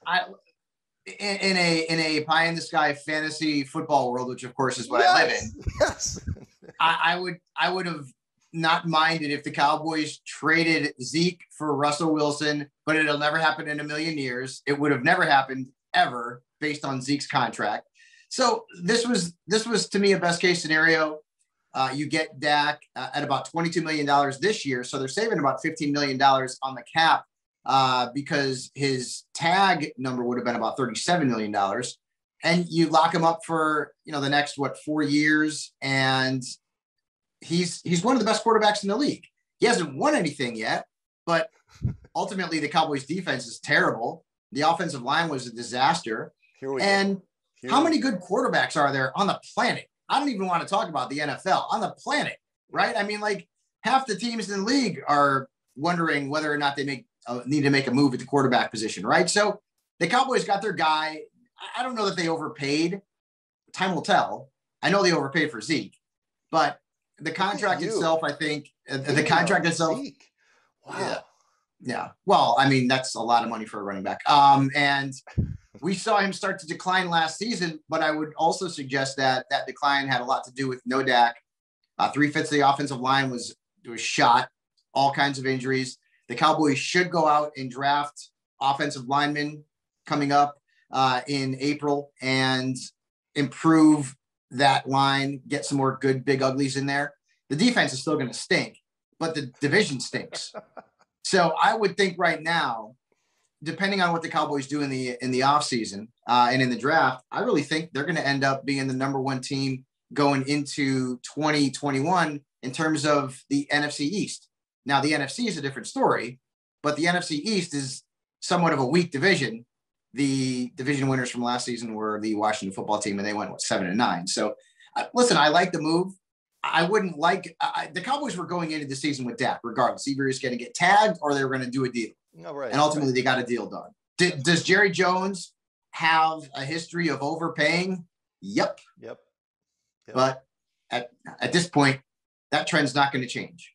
I in a pie in the sky fantasy football world, which of course is what I live in. Yes. I would have not minded if the Cowboys traded Zeke for Russell Wilson, but it'll never happen in a million years. It would have never happened ever based on Zeke's contract. So this was to me a best case scenario. You get Dak at about $22 million this year. So they're saving about $15 million on the cap because his tag number would have been about $37 million. And you lock him up for, the next, 4 years. And he's one of the best quarterbacks in the league. He hasn't won anything yet, but ultimately the Cowboys defense is terrible. The offensive line was a disaster. How many good quarterbacks are there on the planet? I don't even want to talk about the NFL, on the planet, right? I mean, like half the teams in the league are wondering whether or not they need to make a move at the quarterback position, right? So the Cowboys got their guy. I don't know that they overpaid. Time will tell. I know they overpaid for Zeke, but the contract itself, I think the contract itself. Zeke. Wow. Yeah. Well, I mean, that's a lot of money for a running back. And we saw him start to decline last season, but I would also suggest that decline had a lot to do with no Dak. 3/5 of the offensive line was shot, all kinds of injuries. The Cowboys should go out and draft offensive linemen coming up in April and improve that line, get some more good big uglies in there. The defense is still going to stink, but the division stinks. So I would think right now, depending on what the Cowboys do in the offseason and in the draft, I really think they're going to end up being the number one team going into 2021 in terms of the NFC East. Now, the NFC is a different story, but the NFC East is somewhat of a weak division. The division winners from last season were the Washington football team, and they went 7-9. So, listen, I like the move. I wouldn't like the Cowboys were going into the season with Dak, regardless. Either he's going to get tagged or they were going to do a deal. Right, and ultimately they got a deal done. Does Jerry Jones have a history of overpaying? Yep. Yep. But at this point, that trend's not going to change.